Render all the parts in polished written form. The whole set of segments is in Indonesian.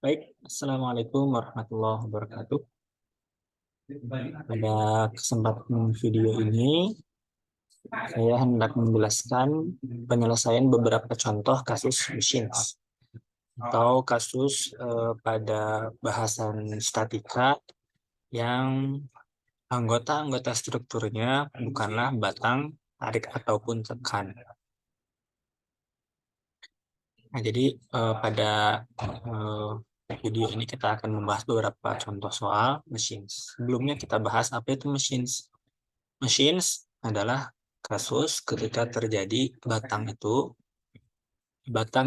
Baik, Assalamualaikum warahmatullahi wabarakatuh. Pada kesempatan video ini, saya hendak menjelaskan penyelesaian beberapa contoh kasus machines atau kasus pada bahasan statika yang anggota-anggota strukturnya bukanlah batang, tarik, ataupun tekan. Nah, jadi pada video ini kita akan membahas beberapa contoh soal machines. Sebelumnya kita bahas apa itu machines. Machines adalah kasus ketika terjadi batang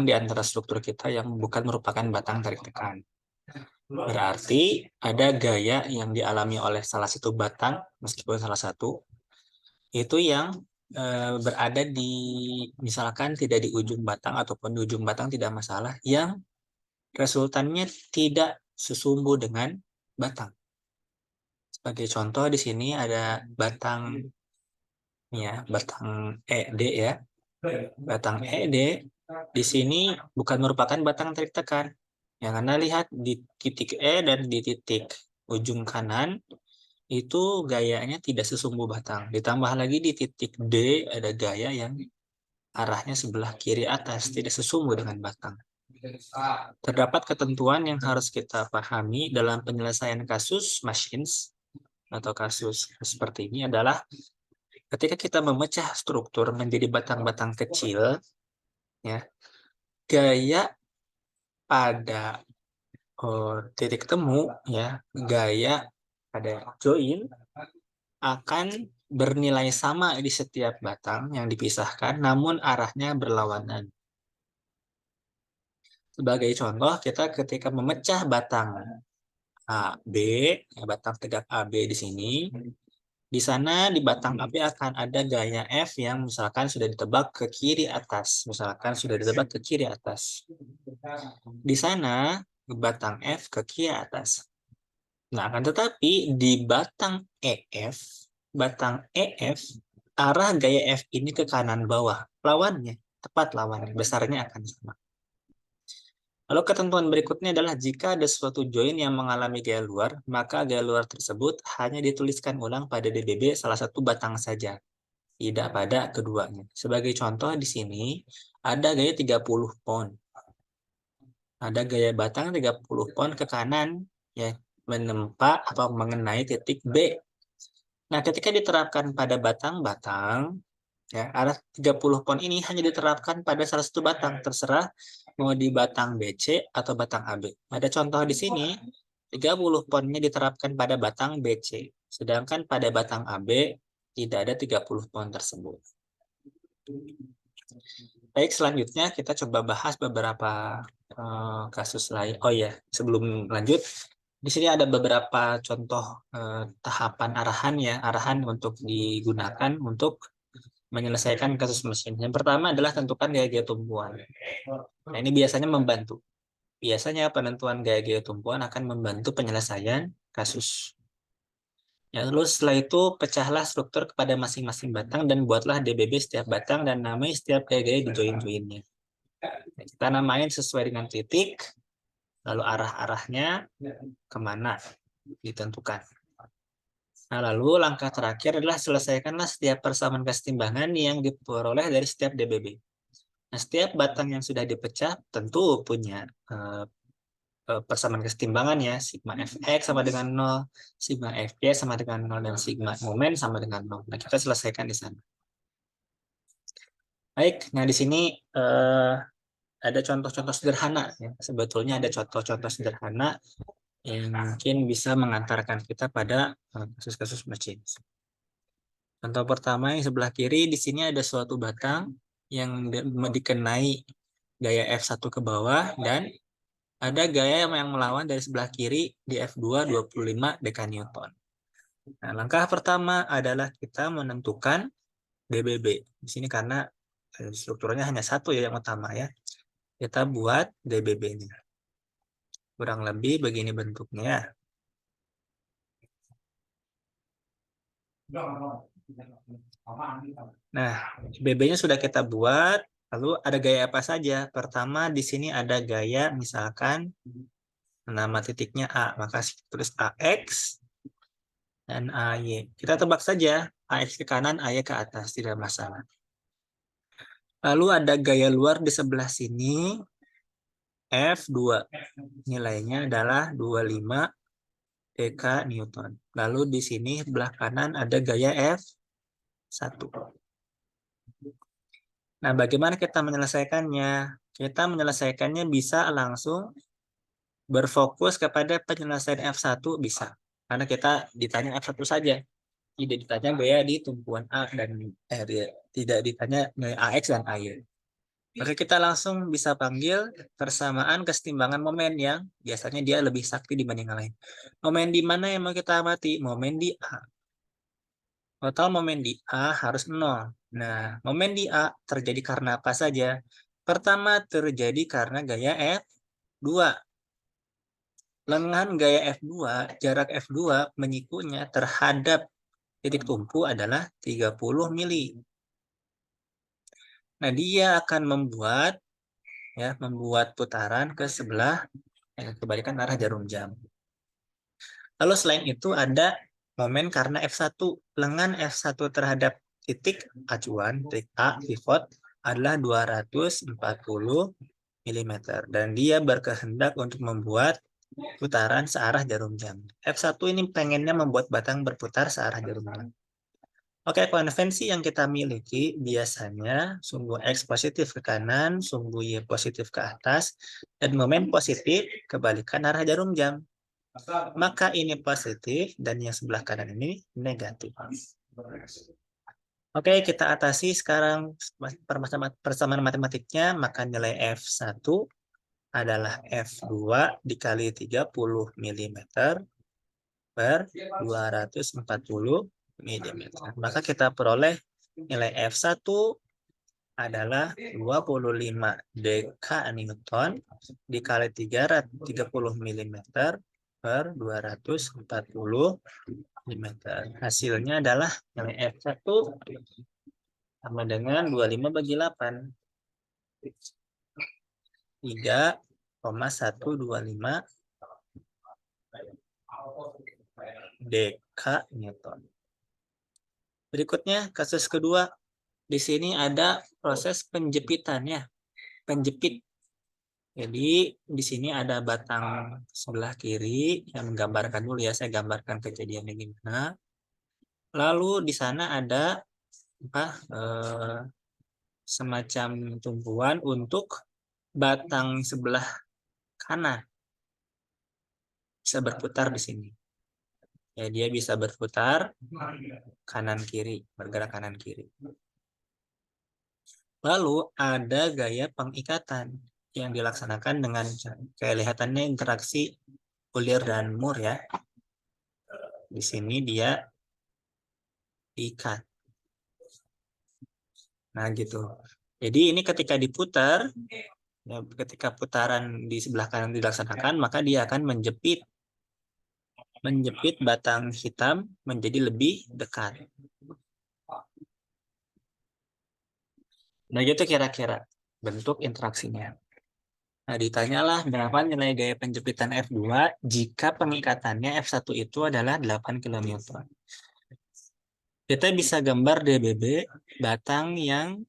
di antara struktur kita yang bukan merupakan batang tarik tekan. Berarti ada gaya yang dialami oleh salah satu batang, meskipun salah satu, itu yang berada di, misalkan tidak di ujung batang ataupun di ujung batang tidak masalah, yang resultannya tidak sesumbu dengan batang. Sebagai contoh di sini ada batang batang ED ya. Batang ED di sini bukan merupakan batang tarik tekan. Yang Anda lihat di titik E dan di titik ujung kanan itu gayanya tidak sesumbu batang. Ditambah lagi di titik D ada gaya yang arahnya sebelah kiri atas, tidak sesumbu dengan batang. Terdapat ketentuan yang harus kita pahami dalam penyelesaian kasus machines atau kasus seperti ini adalah ketika kita memecah struktur menjadi batang-batang kecil, ya, gaya pada titik temu, ya, gaya pada join akan bernilai sama di setiap batang yang dipisahkan, namun arahnya berlawanan. Sebagai contoh, kita ketika memecah batang AB, batang tegak AB di sini, di sana di batang AB akan ada gaya F yang misalkan sudah ditebak ke kiri atas. Misalkan sudah ditebak ke kiri atas. Di sana batang F ke kiri atas. Nah, akan tetapi di batang EF, arah gaya F ini ke kanan bawah. Lawannya, tepat lawannya, besarnya akan sama. Lalu ketentuan berikutnya adalah jika ada suatu join yang mengalami gaya luar, maka gaya luar tersebut hanya dituliskan ulang pada DBB salah satu batang saja, tidak pada keduanya. Sebagai contoh di sini, ada gaya 30 pound. Ada gaya batang 30 pound ke kanan, ya, menempa atau mengenai titik B. Nah, ketika diterapkan pada batang-batang, ya, arah 30 pound ini hanya diterapkan pada salah satu batang, terserah mau di batang BC atau batang AB. Ada contoh di sini, 30 poundnya diterapkan pada batang BC, sedangkan pada batang AB tidak ada 30 pound tersebut. Baik, selanjutnya kita coba bahas beberapa kasus lain. Oh ya, sebelum lanjut, di sini ada beberapa contoh tahapan arahan untuk digunakan untuk menyelesaikan kasus mesin. Yang pertama adalah tentukan gaya-gaya tumpuan. Nah, ini biasanya membantu. Biasanya penentuan gaya-gaya tumpuan akan membantu penyelesaian kasus. Ya, lalu setelah itu pecahlah struktur kepada masing-masing batang dan buatlah DBB setiap batang dan namai setiap gaya-gaya di join-joinnya. Nah, kita namain sesuai dengan titik, lalu arah-arahnya kemana ditentukan. Nah, lalu langkah terakhir adalah selesaikanlah setiap persamaan kesetimbangan yang diperoleh dari setiap DBB. Nah, setiap batang yang sudah dipecah tentu punya persamaan kesetimbangan ya, sigma fx sama dengan 0, sigma fy sama dengan 0, dan sigma momen sama dengan 0. Nah, kita selesaikan di sana. Baik, nah di sini ada contoh-contoh sederhana ya. Sebetulnya ada contoh-contoh sederhana yang mungkin bisa mengantarkan kita pada kasus-kasus machine. Contoh pertama yang sebelah kiri, di sini ada suatu batang yang dikenai gaya F1 ke bawah dan ada gaya yang melawan dari sebelah kiri di F2 25 dekanewton. Nah, langkah pertama adalah kita menentukan DBB. Di sini karena strukturnya hanya satu ya yang utama ya. Kita buat DBB-nya. Kurang lebih begini bentuknya. Nah, DBB-nya sudah kita buat. Lalu ada gaya apa saja? Pertama di sini ada gaya misalkan Nama titiknya A, maka tulis AX dan AY. Kita tebak saja, AX ke kanan, AY ke atas, tidak masalah. Lalu ada gaya luar di sebelah sini, F2. Nilainya adalah 25 dk Newton. Lalu di sini sebelah kanan ada gaya F1. Nah, bagaimana kita menyelesaikannya? Kita menyelesaikannya bisa langsung berfokus kepada penyelesaian F1 bisa. Karena kita ditanya F1 saja. Tidak ditanya gaya di tumpuan A dan tidak ditanya nilai AX dan AY. Maka kita langsung bisa panggil persamaan kesetimbangan momen yang biasanya dia lebih sakti dibanding yang lain. Momen di mana yang mau kita amati? Momen di A. Total momen di A harus 0. Nah, momen di A terjadi karena apa saja? Pertama, terjadi karena gaya F2. Lengan gaya F2, jarak F2 menyikunya terhadap titik tumpu adalah 30 mili. Nah, dia akan membuat putaran ke sebelah kebalikan arah jarum jam. Lalu selain itu ada momen karena F1. Lengan F1 terhadap titik acuan, titik A, pivot, adalah 240 mm. Dan dia berkehendak untuk membuat putaran searah jarum jam. F1 ini pengennya membuat batang berputar searah jarum jam. Oke, konvensi yang kita miliki biasanya sumbu X positif ke kanan, sumbu Y positif ke atas, dan momen positif kebalikan arah jarum jam. Maka ini positif dan yang sebelah kanan ini negatif. Oke, kita atasi sekarang persamaan matematiknya, maka nilai F1 adalah F2 dikali 30 mm per 240 mm. Maka kita peroleh nilai F1 adalah 25 dk Newton dikali 30 mm per 240 mm. Hasilnya adalah nilai F1 sama dengan 25 bagi 8. 3,125 dk Newton. Berikutnya kasus kedua. Di sini ada proses penjepitannya. Penjepit. Jadi di sini ada batang sebelah kiri yang menggambarkan dulu ya, saya gambarkan kejadiannya gimana. Lalu di sana ada semacam tumpuan untuk batang sebelah kanan bisa berputar di sini. Ya, dia bisa berputar kanan kiri, bergerak kanan kiri. Lalu ada gaya pengikatan yang dilaksanakan dengan kelihatannya interaksi Collier dan Moore ya. Di sini dia diikat. Nah gitu. Jadi ini ketika diputar, ya, ketika putaran di sebelah kanan dilaksanakan, maka dia akan menjepit batang hitam menjadi lebih dekat. Nah gitu kira-kira bentuk interaksinya. Nah ditanyalah berapa nilai gaya penjepitan F2 jika pengikatannya F1 itu adalah 8 kN. Kita bisa gambar DBB batang yang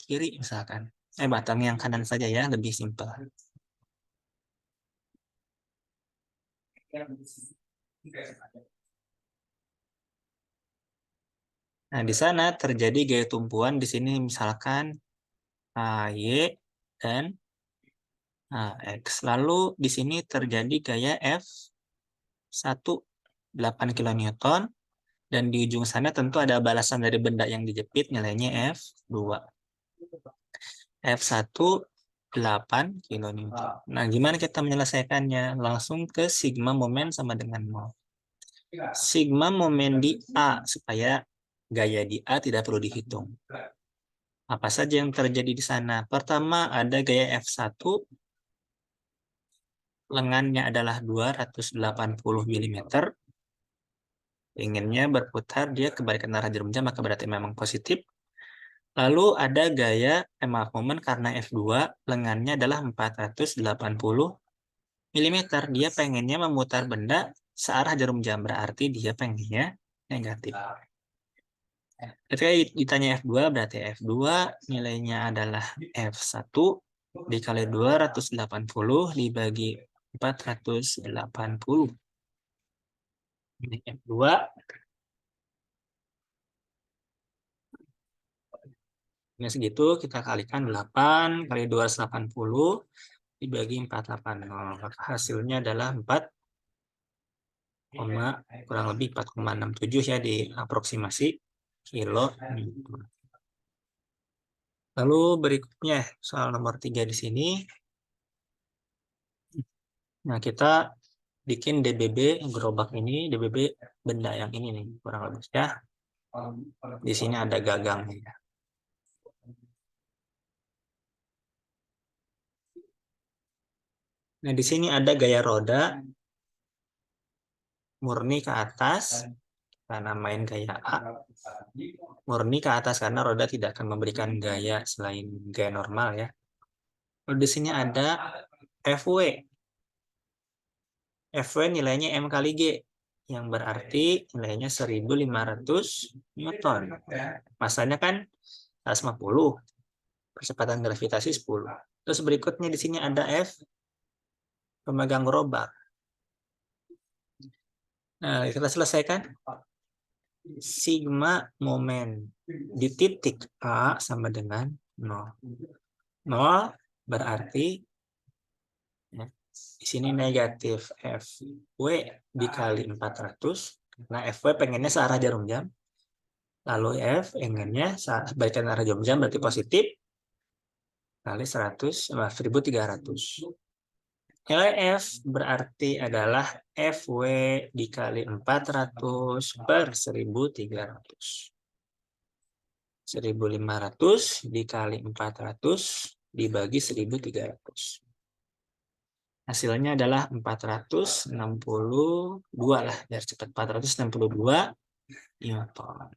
kiri misalkan. Batang yang kanan saja ya, lebih simpel. Nah, di sana terjadi gaya tumpuan di sini misalkan AY dan AX. Lalu di sini terjadi gaya F1 8 kN dan di ujung sana tentu ada balasan dari benda yang dijepit nilainya F2. F1 8 kN. Nah, gimana kita menyelesaikannya? Langsung ke sigma momen sama dengan nol. Sigma momen di A supaya gaya di A tidak perlu dihitung. Apa saja yang terjadi di sana? Pertama ada gaya F1, lengannya adalah 280 mm. Inginnya berputar, dia kebalikan arah jarum jam, maka berarti memang positif. Lalu ada gaya momen karena F2, lengannya adalah 480 milimeter. Dia pengennya memutar benda searah jarum jam, berarti dia pengennya negatif. Ketika ditanya F2, berarti F2 nilainya adalah F1 dikali 280 dibagi 480. Ini F2. Ini segitu, kita kalikan 8 kali 280 dibagi 480. Maka hasilnya adalah 4, kurang lebih 4,67 ya di aproksimasi kilo. Lalu berikutnya soal nomor 3 di sini. Nah, kita bikin DBB gerobak ini, DBB benda yang ini nih, kurang lebih ya. Di sini ada gagangnya. Nah, di sini ada gaya roda murni ke atas, kita namain gaya A. Murni ke atas karena roda tidak akan memberikan gaya selain gaya normal ya. Lalu di sini ada FW. FW nilainya M kali G, yang berarti nilainya 1500 Newton. Masanya kan 150, percepatan gravitasi 10. Terus berikutnya di sini ada F, pemegang gerobak. Nah, kita selesaikan. Sigma momen di titik A sama dengan 0. 0 berarti ya, di sini negatif FW dikali 400. Nah, FW pengennya searah jarum jam. Lalu F pengennya sebaliknya arah jarum jam, berarti positif. Kali 1300. Nilai F berarti adalah FW dikali 400 per 1300. 1500 dikali 400 dibagi 1300. Hasilnya adalah 462 lah, biar cepat, 462 Newton.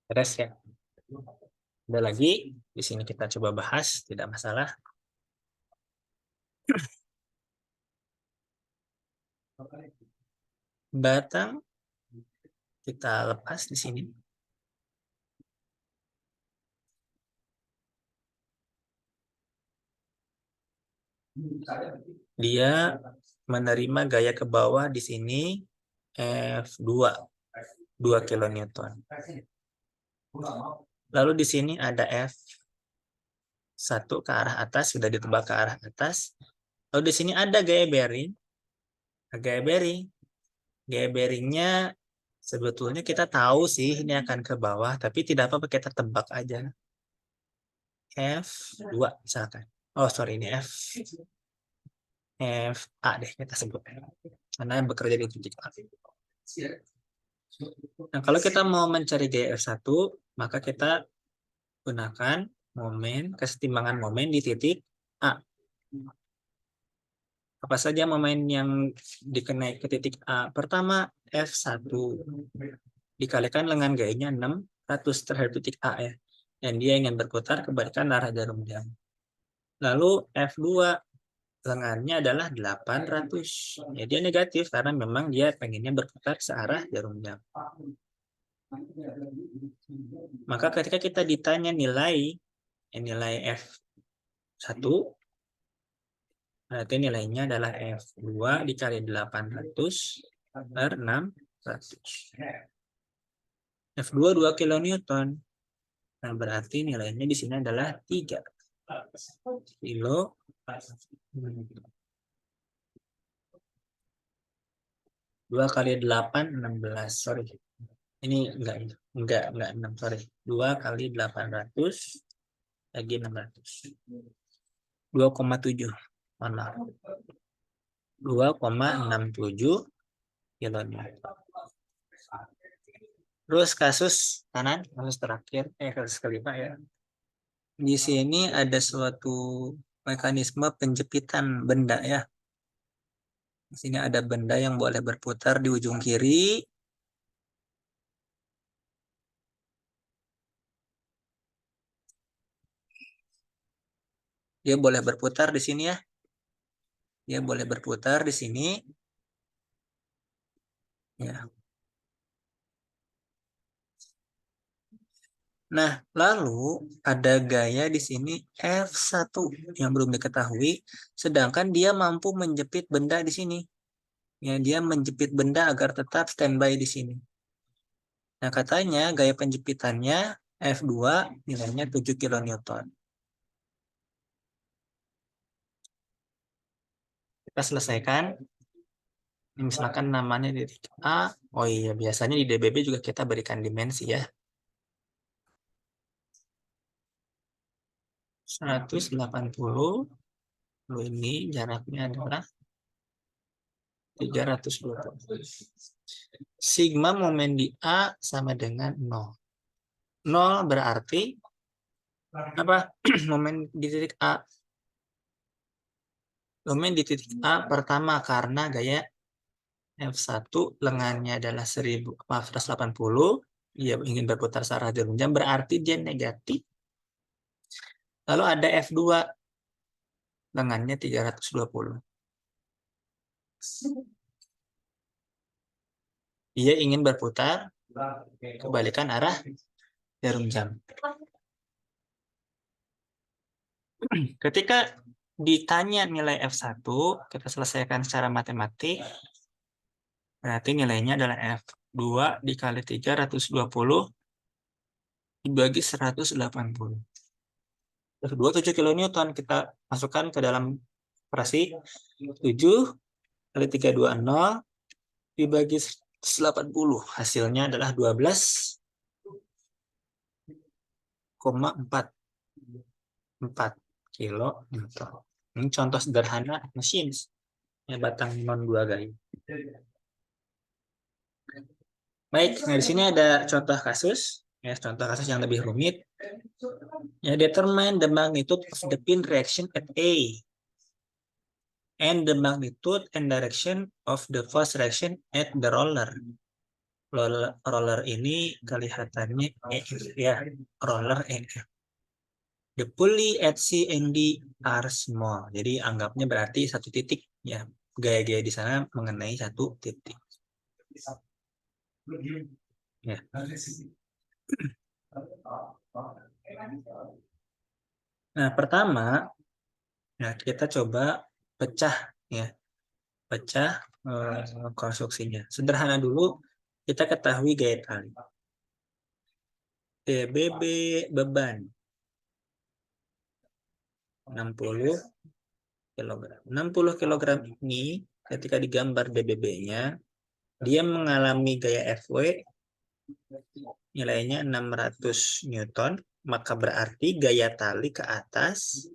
Beres ya. Ada lagi, di sini kita coba bahas, tidak masalah. Batang kita lepas di sini. Dia menerima gaya ke bawah di sini F2, 2 kilonewton. Lalu di sini ada F1 ke arah atas, sudah ditebak ke arah atas. Lalu di sini ada gaya bearing. Gaya bearing. Gaya bearingnya sebetulnya kita tahu sih ini akan ke bawah, tapi tidak apa-apa, kita tebak aja. F2 misalkan. Oh, sorry, ini FA deh kita sebut. Karena bekerja di titik A. Nah, kalau kita mau mencari gaya F1, maka kita gunakan momen, kesetimbangan momen di titik A. Apa saja momen yang dikenai ke titik A? Pertama, F1 dikalikan dengan gayanya 600 terhadap titik A ya. Dan dia ingin berputar kebalikan arah jarum jam. Lalu F2 lengannya adalah 800. Ya, dia negatif karena memang dia pengennya berputar searah jarum jam. Maka ketika kita ditanya nilai F1, berarti nilainya adalah F2 dikali 800 per 600. F2 2 kilonewton. Nah, berarti nilainya di sini adalah 3 kilo. 2 kali 8, 16. Sorry. Ini enggak 6, sorry. 2 kali 800 lagi 600. 2,7. Mana? 2,67 kilonewton. Terus kasus kanan, kasus terakhir, kasus kelima ya. Di sini ada suatu mekanisme penjepitan benda ya. Di sini ada benda yang boleh berputar di ujung kiri. Dia boleh berputar di sini ya. Dia boleh berputar di sini. Ya. Nah, lalu ada gaya di sini F1 yang belum diketahui, sedangkan dia mampu menjepit benda di sini. Ya, dia menjepit benda agar tetap standby di sini. Nah, katanya gaya penjepitannya F2 nilainya 7 kilonewton. Kita selesaikan. Misalkan namanya di titik A. Oh iya, biasanya di DBB juga kita berikan dimensi ya. 180. Lalu ini jaraknya adalah 320. Sigma momen di A sama dengan 0. 0 berarti apa? Momen di titik A. Momen di titik A pertama karena gaya F1 lengannya adalah 180. Dia ingin berputar searah jarum jam berarti dia negatif. Lalu ada F2 lengannya 320. Dia ingin berputar kebalikan arah jarum jam. Ketika ditanya nilai F1, kita selesaikan secara matematik. Berarti nilainya adalah F2 dikali 320 dibagi 180. F2 7 kilonewton. Kita masukkan ke dalam operasi 7 kali 320 dibagi 180. Hasilnya adalah 12,44 kilo newton. Ini contoh sederhana mesin yang batang non 2 gaya. Baik, nah di sini ada contoh kasus. Ya, contoh kasus yang lebih rumit. Ya, determine the magnitude of the pin reaction at A and the magnitude and direction of the force reaction at the roller. Roller ini kelihatannya ya, roller EF. The pulley at C and D are small. Jadi anggapnya berarti satu titik ya. Gaya-gaya di sana mengenai satu titik. Ya. Nah, pertama ya kita coba pecah ya. Pecah konstruksinya. Sederhana dulu, kita ketahui gaya tali. TBB beban 60 kg. 60 kg ini ketika digambar DBB-nya, dia mengalami gaya FW nilainya 600 Newton, maka berarti gaya tali ke atas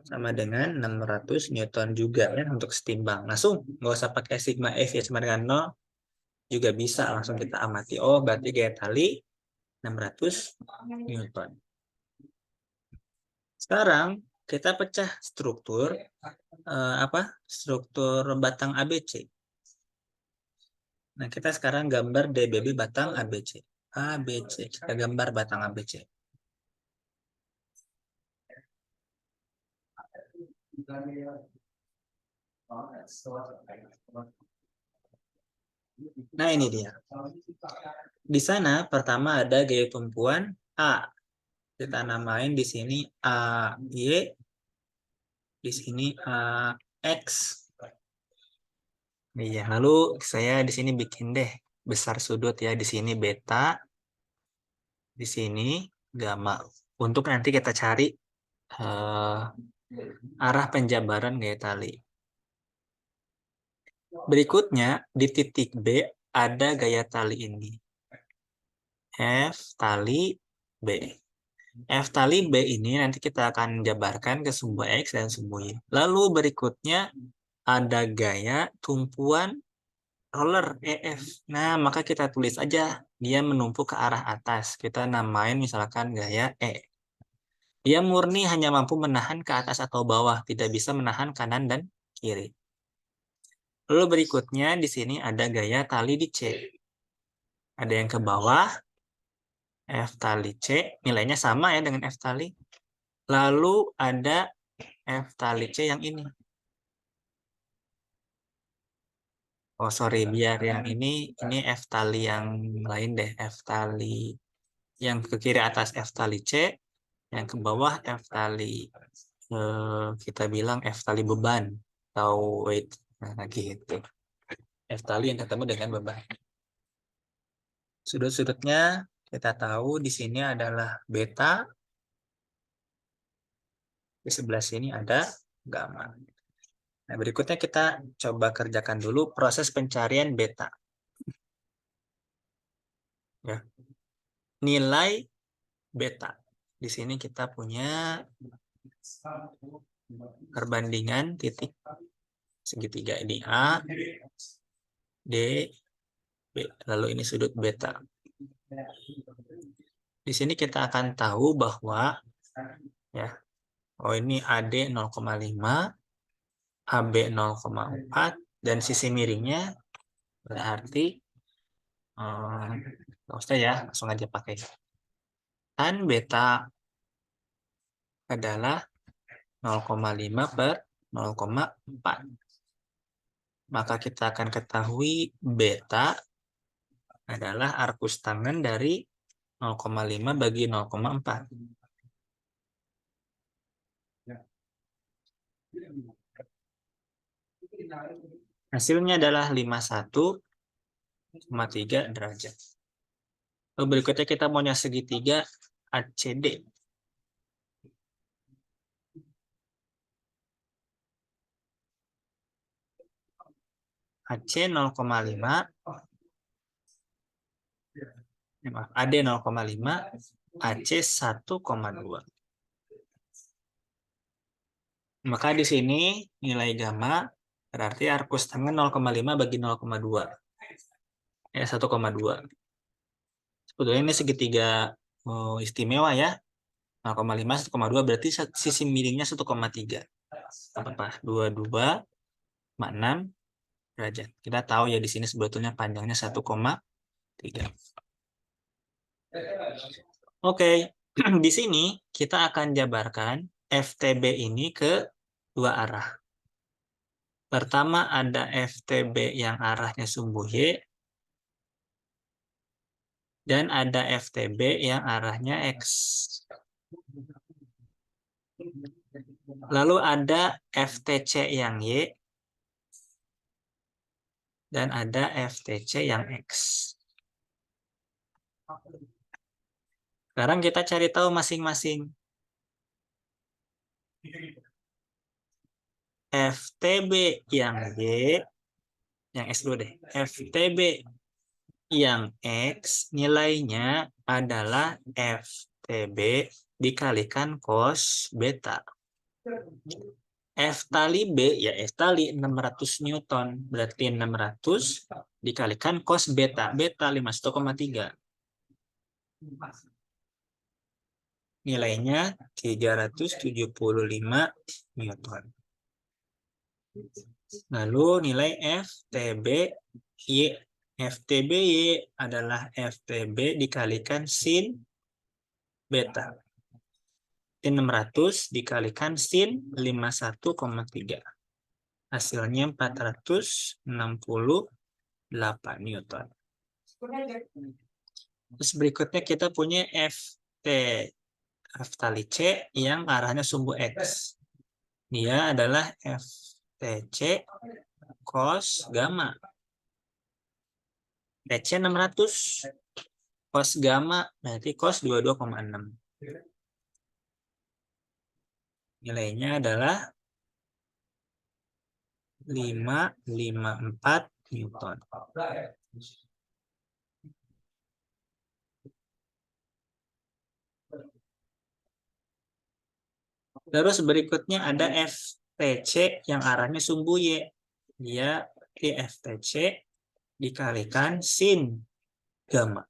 sama dengan 600 Newton juga ya untuk setimbang. Langsung nggak usah pakai sigma F ya sama dengan 0 juga bisa langsung kita amati. Oh, berarti gaya tali 600 Newton. Sekarang kita pecah struktur struktur batang ABC. Nah, kita sekarang gambar DBB batang ABC. ABC, kita gambar batang ABC. Nah, ini dia. Di sana pertama ada gaya tumpuan A. Kita namain di sini AY, di sini AX. Iya, lalu saya di sini bikin deh besar sudut ya, di sini beta, di sini gamma. Untuk nanti kita cari arah penjabaran gaya tali. Berikutnya di titik B ada gaya tali ini. F tali B. F tali B ini nanti kita akan jabarkan ke sumbu X dan sumbu Y. Lalu berikutnya ada gaya tumpuan roller EF. Nah, maka kita tulis aja dia menumpuk ke arah atas. Kita namain misalkan gaya E. Dia murni hanya mampu menahan ke atas atau bawah, tidak bisa menahan kanan dan kiri. Lalu berikutnya di sini ada gaya tali di C. Ada yang ke bawah, F tali C, nilainya sama ya dengan F tali. Lalu ada F tali C yang ini. Oh sorry, biar yang ini F tali yang lain deh. F tali yang ke kiri atas F tali C, yang ke bawah F tali kita bilang F tali beban atau weight. Nah gitu. F tali yang ketemu dengan beban. Sudut-sudutnya kita tahu di sini adalah beta, di sebelah sini ada gamma. Nah, berikutnya kita coba kerjakan dulu proses pencarian beta. Ya. Nilai beta. Di sini kita punya perbandingan titik segitiga ini A, D, B. Lalu ini sudut beta. Di sini kita akan tahu bahwa ya, oh ini AD 0,5, AB 0,4 dan sisi miringnya berarti nggak usah ya, langsung aja pakai tan beta adalah 0,5 per 0,4. Maka kita akan ketahui beta adalah arkus tangan dari 0,5 bagi 0,4. Hasilnya adalah 51,3 derajat. Lalu berikutnya kita maunya segitiga ACD. AC 0,5, maaf, AD 0,5, AC 1,2. Maka di sini nilai gamma berarti arkus tangan 0,5 bagi 0,2. Ya, 1,2. Sebetulnya ini segitiga istimewa ya. 0,5, 1,2 berarti sisi miringnya 1,3. Apa? 22,6 derajat. Kita tahu ya di sini sebetulnya panjangnya 1,3. Oke, di sini kita akan jabarkan FTB ini ke dua arah. Pertama ada FTB yang arahnya sumbu Y, dan ada FTB yang arahnya X. Lalu ada FTC yang Y, dan ada FTC yang X. Sekarang kita cari tahu masing-masing. FTB yang Y, yang X dulu deh. FTB yang X nilainya adalah FTB dikalikan cos beta. F tali B, ya F tali 600 Newton. Berarti 600 dikalikan cos beta. Beta 51,3. Nilainya 375 Newton. Lalu nilai FTB Y. FTB Y adalah FTB dikalikan sin beta. Sin 600 dikalikan sin 51,3. Hasilnya 468 Newton. Terus berikutnya kita punya F tali C yang arahnya sumbu X. Dia adalah FTC cos gamma. TC 600 cos gamma berarti cos 22,6. Nilainya adalah 554 Newton. Terus berikutnya ada FTC yang arahnya sumbu Y. Dia FTC dikalikan sin gamma.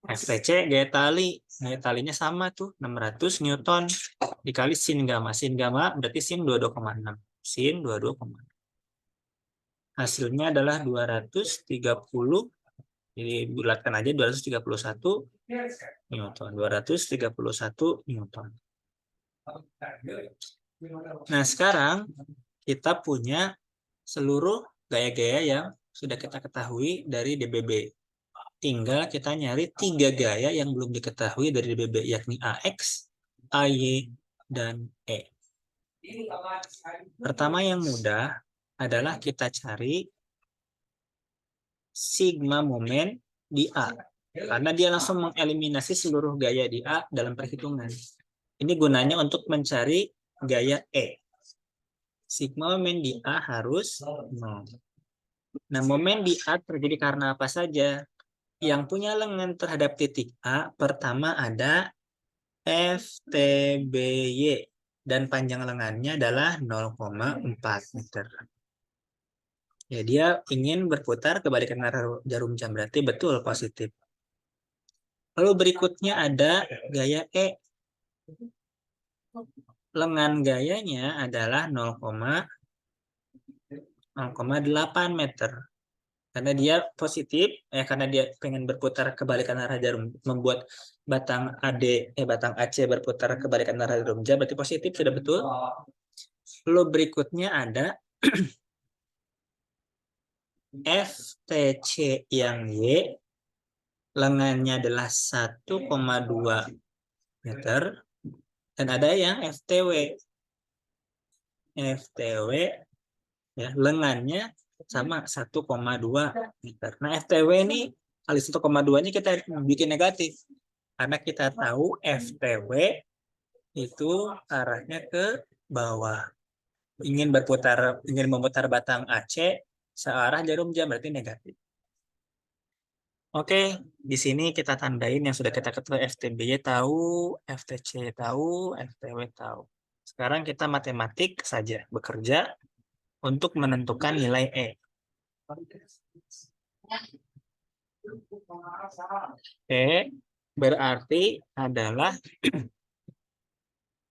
FTC gaya talinya sama tuh 600 Newton dikali sin gamma. Sin gamma berarti sin 22,6. Sin 22,6. Hasilnya adalah 230 Jadi bulatkan aja 231 Newton. 231 Newton. Nah, sekarang kita punya seluruh gaya-gaya yang sudah kita ketahui dari DBB. Tinggal kita nyari 3 gaya yang belum diketahui dari DBB, yakni AX, AY, dan E. Pertama yang mudah adalah kita cari sigma momen di A. Karena dia langsung mengeliminasi seluruh gaya di A dalam perhitungan. Ini gunanya untuk mencari gaya E. Sigma momen di A harus 0. Nah, momen di A terjadi karena apa saja? Yang punya lengan terhadap titik A, pertama ada FTBY. Dan panjang lengannya adalah 0,4 meter. Ya, dia ingin berputar kebalikan arah jarum jam, berarti betul positif. Lalu berikutnya ada gaya E. Lengan gayanya adalah 0,8 meter. Karena dia positif, karena dia pengen berputar kebalikan arah jarum, membuat batang batang AC berputar kebalikan arah jarum jam, berarti positif, sudah betul. Lalu berikutnya ada FTC yang Y, lengannya adalah 1,2 meter, dan ada yang FTW. FTW ya, lengannya sama 1,2 meter. Nah, FTW ini kali 1,2-nya kita bikin negatif. Karena kita tahu FTW itu arahnya ke bawah. Ingin memutar batang AC searah jarum jam, berarti negatif. Oke, di sini kita tandain yang sudah kita ketahui. FTBY tahu, FTC tahu, FTW tahu. Sekarang kita matematik saja, bekerja untuk menentukan nilai E. E berarti adalah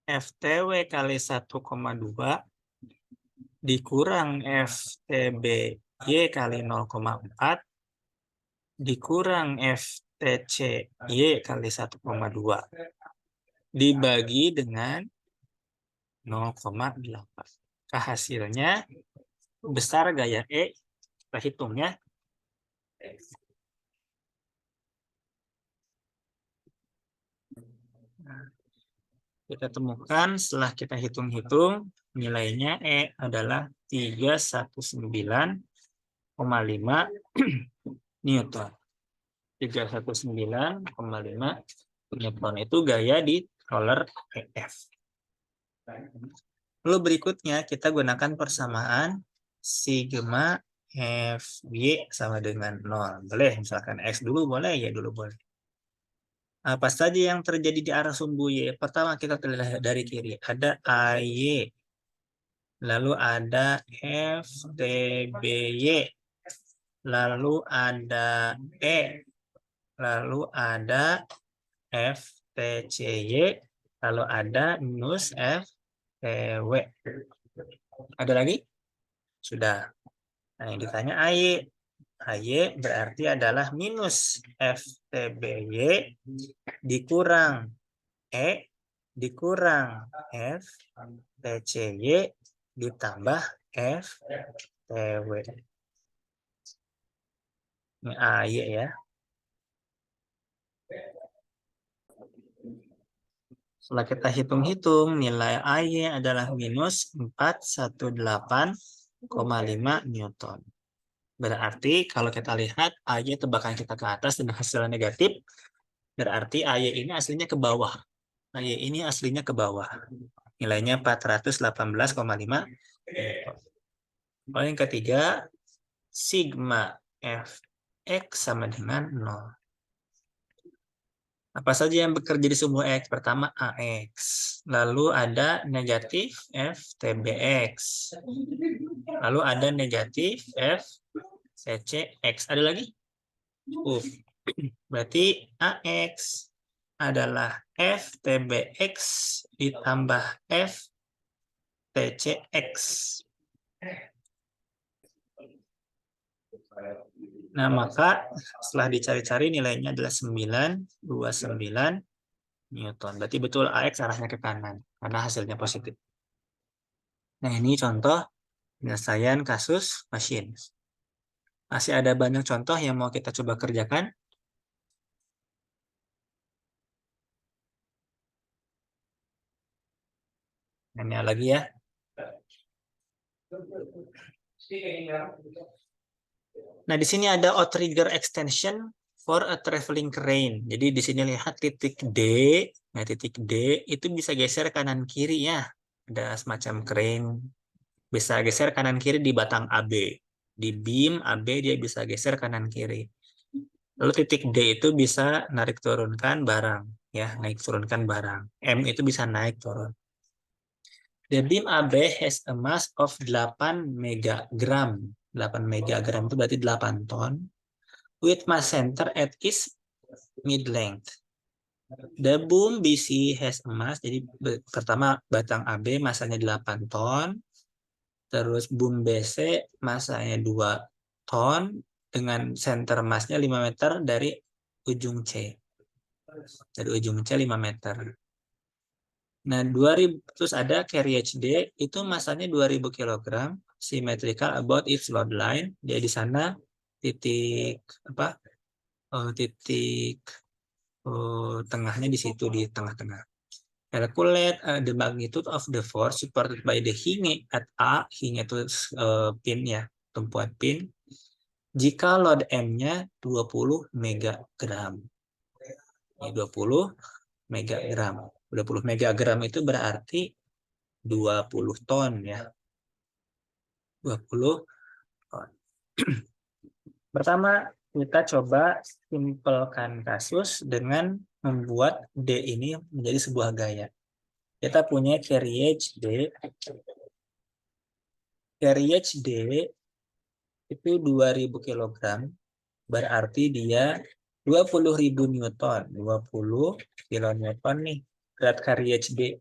FTW kali 1,2 dikurang FTBY kali 0,4 dikurang FTCY kali 1,2 dibagi dengan 0,8. Hasilnya besar gaya E, kita hitungnya. Kita temukan setelah kita hitung-hitung, nilainya E adalah 319,5 Newton. 319,5 Newton itu gaya di roller EF. Lalu berikutnya kita gunakan persamaan sigma FY sama dengan 0. Boleh, misalkan X dulu boleh, ya dulu boleh. Apa saja yang terjadi di arah sumbu Y? Pertama kita lihat dari kiri. Ada AY. Lalu ada FTBY. Lalu ada E. Lalu ada FTCY. Lalu ada minus FTW. Ada lagi? Sudah. Nah, yang ditanya AY. AY berarti adalah minus FTBY dikurang E dikurang F TCY ditambah F TW. Ini AY ya. Setelah kita hitung-hitung, nilai AY adalah minus 418,5 Newton. Berarti kalau kita lihat AY tebakan kita ke atas dengan hasil negatif, berarti AY ini aslinya ke bawah. AY ini aslinya ke bawah. Nilainya 418,5. Yang ketiga, sigma Fx sama dengan 0. Apa saja yang bekerja di sumbu X? Pertama AX. Lalu ada negatif FTBX. Lalu ada negatif FCX. Ada lagi? Berarti AX adalah FTBX ditambah FTCX. Nah, maka setelah dicari-cari nilainya adalah 929 Newton. Berarti betul AX arahnya ke kanan karena hasilnya positif. Nah, ini contoh penyelesaian kasus mesin. Masih ada banyak contoh yang mau kita coba kerjakan. Nanya lagi ya. Nah, di sini ada outrigger extension for a traveling crane. Jadi di sini lihat titik D. Nah, titik D itu bisa geser kanan kiri ya. Ada semacam crane bisa geser kanan kiri di batang AB. Di beam AB dia bisa geser kanan kiri. Lalu titik D itu bisa narik turunkan barang ya, naik turunkan barang. M itu bisa naik turun. The beam AB has a mass of 8 megagram. 8 megagram itu berarti 8 ton. With mass center at its mid length. The boom BC has a mass. Jadi pertama batang AB masanya 8 ton. Terus boom BC masanya 2 ton dengan center massnya 5 meter dari ujung C. Dari ujung C 5 meter. Nah, 2000 terus ada carriage D itu masanya 2000 kg, symmetrical about its load line. Dia di sana titik apa? Titik tengahnya di situ di tengah-tengah. Calculate the magnitude of the force supported by the hinge at A. Hinge itu pin ya, tumpuan pin. Jika load M-nya 20 megagram. Ini 20 megagram. 20 megagram itu berarti 20 ton ya. 20 ton. Pertama, kita coba simpelkan kasus dengan membuat D ini menjadi sebuah gaya. Kita punya carriage D. Carriage D itu 2000 kg. Berarti dia 20.000 Newton. 20 kilonewton nih. Berat carriage D.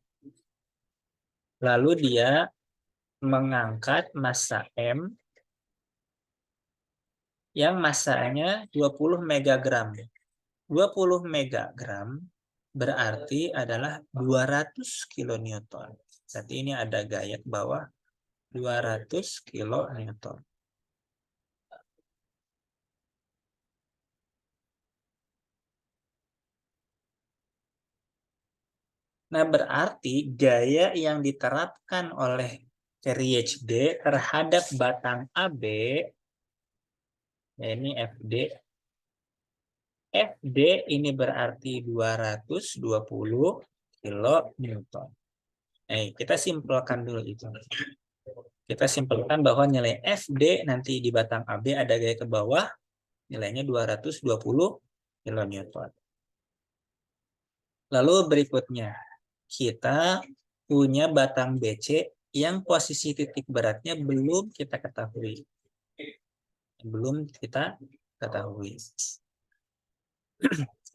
Lalu dia mengangkat massa M yang massanya 20 megagram. 20 megagram berarti adalah 200 kilonewton. Berarti ini ada gaya ke bawah 200 kilonewton. Nah, berarti gaya yang diterapkan oleh carriage D terhadap batang AB, ya ini FD, FD ini berarti 220 kilonewton. Kita simpulkan dulu itu. Kita simpulkan bahwa nilai FD nanti di batang AB ada gaya ke bawah, nilainya 220 kilonewton. Lalu berikutnya, kita punya batang BC yang posisi titik beratnya belum kita ketahui. Belum kita ketahui.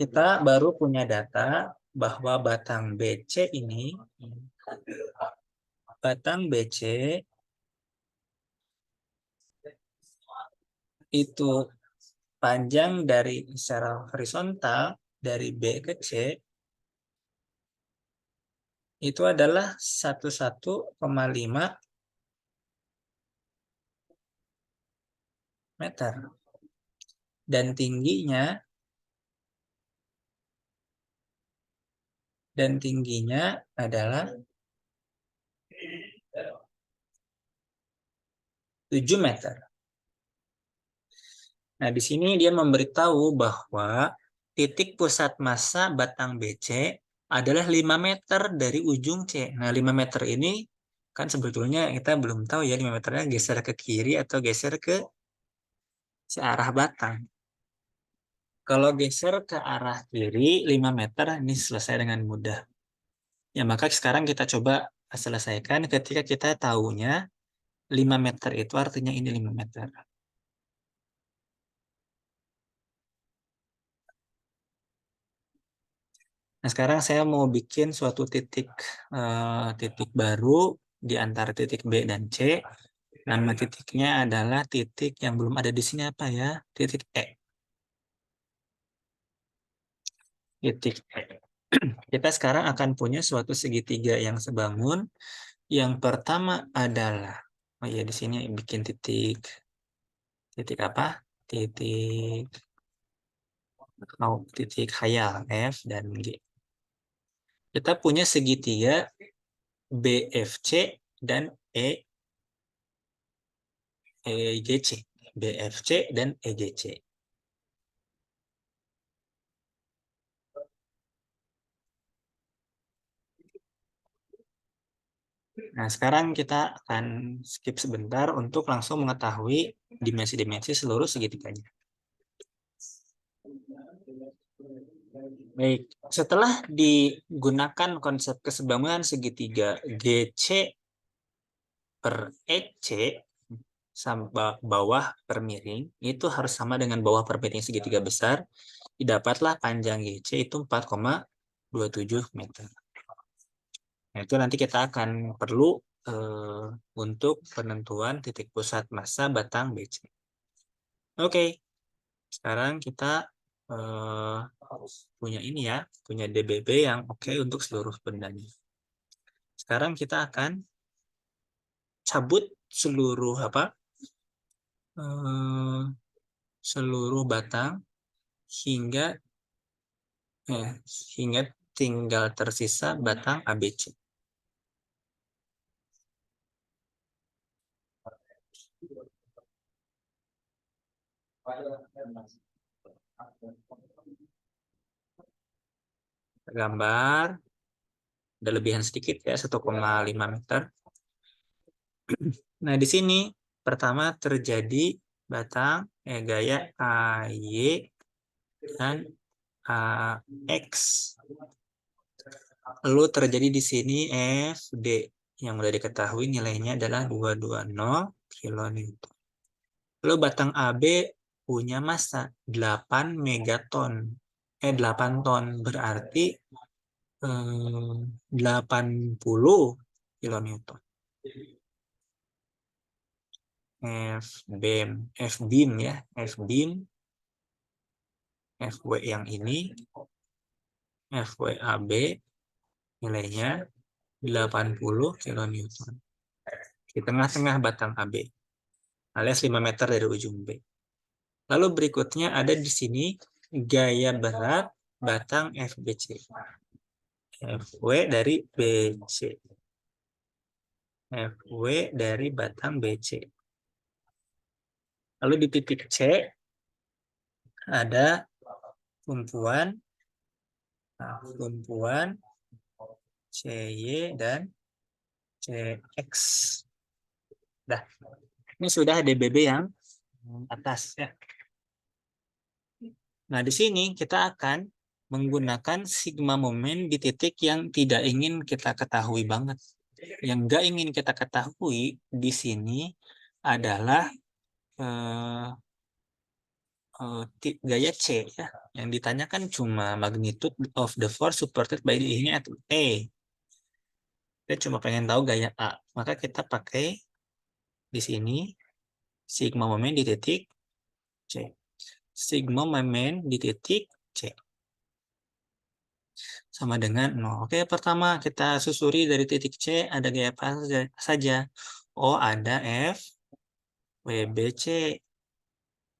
Kita baru punya data bahwa batang BC ini, itu panjang dari secara horizontal dari B ke C itu adalah 11,5 meter. Dan tingginya adalah 7 meter. Nah, di sini dia memberitahu bahwa titik pusat massa batang BC adalah 5 meter dari ujung C. Nah, 5 meter ini kan sebetulnya kita belum tahu ya 5 meternya geser ke kiri atau geser ke searah batang. Kalau geser ke arah kiri 5 meter ini selesai dengan mudah. Ya, maka sekarang kita coba selesaikan ketika kita tahunya 5 meter itu artinya ini 5 meter. Nah, sekarang saya mau bikin suatu titik baru di antara titik B dan C. Nama titiknya adalah titik yang belum ada di sini apa ya? Titik E. Titik E. Kita sekarang akan punya suatu segitiga yang sebangun. Yang pertama adalah, oh ya di sini bikin titik, titik apa? Titik, oh, titik khayal F dan G. Kita punya segitiga BFC dan EGC. BFC dan EGC. Nah, sekarang kita akan skip sebentar untuk langsung mengetahui dimensi-dimensi seluruh segitiganya. Baik, setelah digunakan konsep kesebangunan segitiga GC per EC sampai bawah per miring, itu harus sama dengan bawah per miring segitiga besar, didapatlah panjang GC itu 4,27 meter. Nah, itu nanti kita akan perlu untuk penentuan titik pusat massa batang BC. Oke, sekarang kita punya ini ya, punya DBB yang oke untuk seluruh bendanya. Sekarang kita akan cabut seluruh seluruh batang hingga hingga tinggal tersisa batang ABC. Gambar ada lebihan sedikit ya, 1,5 meter. Nah, di sini pertama terjadi batang gaya AY dan AX. Lalu terjadi di sini FD yang sudah diketahui nilainya adalah 220 kN. Lalu batang AB punya massa 8 megaton. 8 ton berarti 80 kilonewton. F-beam ya, F-beam, FW yang ini, FWAB nilainya 80 kilonewton. Di tengah-tengah batang AB, alias 5 meter dari ujung B. Lalu berikutnya ada di sini gaya berat batang FBC. FW dari BC. FW dari batang BC. Lalu di titik C ada tumpuan CY dan CX. Dah. Ini sudah DBB yang atas ya. Nah, di sini kita akan menggunakan sigma momen di titik yang tidak ingin kita ketahui banget. Yang nggak ingin kita ketahui di sini adalah gaya C ya. Yang ditanyakan cuma magnitude of the force supported by the ini atau E. Kita cuma pengen tahu gaya A. Maka kita pakai di sini sigma momen di titik C. Sigma momen di titik C. Sama dengan 0. Oke, pertama kita susuri dari titik C ada gaya apa saja. Oh, ada F, WBC.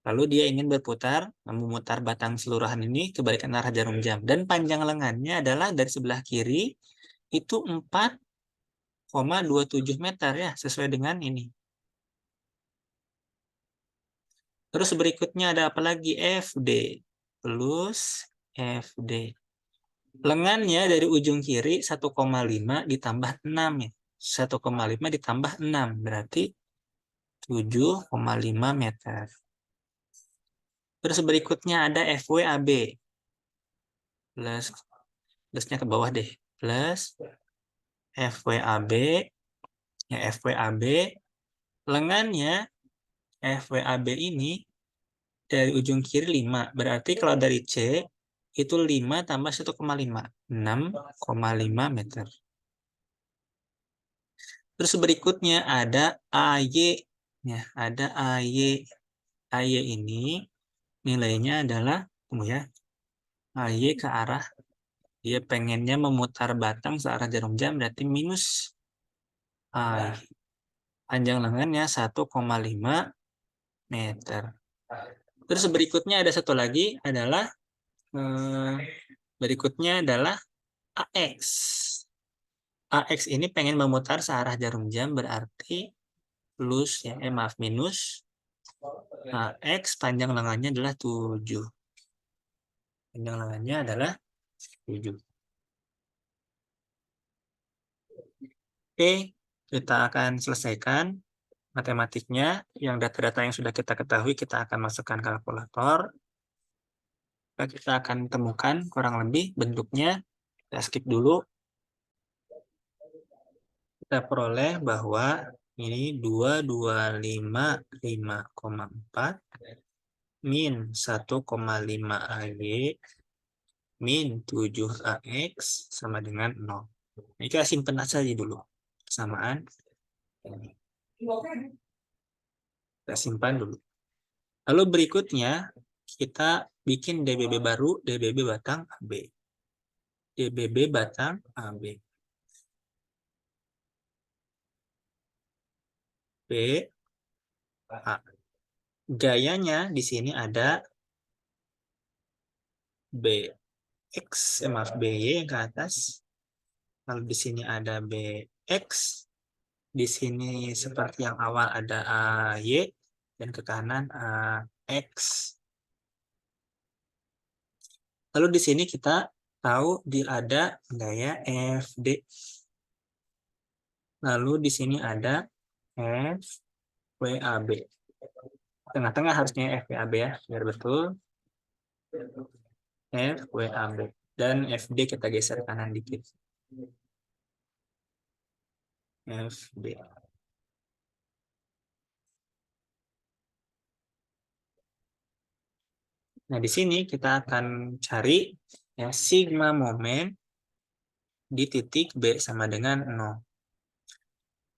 Lalu dia ingin berputar, memutar batang seluruhan ini kebalikan arah jarum jam. Dan panjang lengannya adalah dari sebelah kiri itu 4,27 meter ya, sesuai dengan ini. Terus berikutnya ada apa lagi? FD plus FD. Lengannya dari ujung kiri 1,5 ditambah 6 ya. 1,5 ditambah 6 berarti 7,5 meter. Terus berikutnya ada FWAB. Plusnya ke bawah deh. Plus FWAB. Ya, FWAB. Lengannya FWAB ini dari ujung kiri 5. Berarti kalau dari C itu 5 tambah 1,5. 6,5 meter. Terus berikutnya ada AY. Ya, ada AY. AY ini nilainya adalah, tunggu ya, AY ke arah, dia pengennya memutar batang searah jarum jam, berarti minus AY. Panjang lengannya 1,5 meter. Terus berikutnya ada satu lagi adalah berikutnya adalah AX. AX ini pengen memutar searah jarum jam, berarti plus ya, maaf, minus AX panjang lengannya adalah 7. Panjang lengannya adalah 7. Oke, kita akan selesaikan matematiknya. Yang data-data yang sudah kita ketahui, kita akan masukkan kalkulator. Kita akan temukan kurang lebih bentuknya. Kita skip dulu. Kita peroleh bahwa ini 2255,4 min 1,5 AY min 7 AX sama dengan 0. Ini kita simpan saja dulu. Persamaan ini. Kita simpan dulu. Lalu berikutnya kita bikin DBB baru, DBB batang AB. DBB batang AB. B, A. Gayanya di sini ada BX, maaf, BY yang ke atas. Lalu di sini ada BX. Di sini seperti yang awal ada AY. Dan ke kanan AX. Lalu di sini kita tahu ada gaya FD. Lalu di sini ada FWAB. Tengah-tengah harusnya FWAB ya, biar betul. FWAB. Dan FD kita geser kanan dikit. FD. Nah, di sini kita akan cari ya, sigma momen di titik B sama dengan 0.